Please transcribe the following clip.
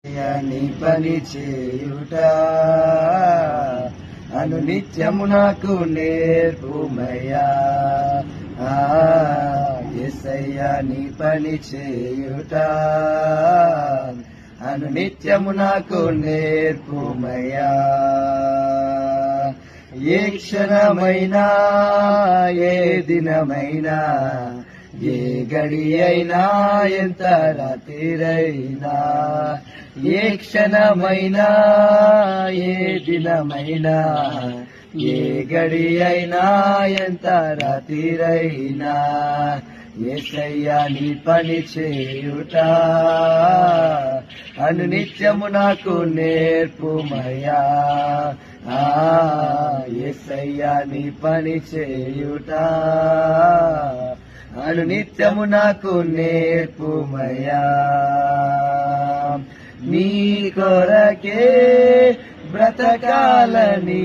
నీ పని చేయుట అనునిత్యము నాకు నేర్పుమయ్యా. యేసయ్యా నీ పని చేయుట అనునిత్యము నాకు నేర్పుమయ్యా. ఏ క్షణమైనా ఏ దినమైనా ఏ గడి అయినా ఎంత రాత్రిరైనా ఏ క్షణమైనా ఏ దినమైనా ఏ గడి అయినా ఎంత రాత్రిరైనా యేసయ్యా నీ పని చేయుట అనునిత్యము నాకు నేర్పుమయ్యా. యేసయ్యా నీ పని చేయుట అనునిత్యము నాకు నేర్పుమయ్యా. నీ కొరకే బ్రతకాలని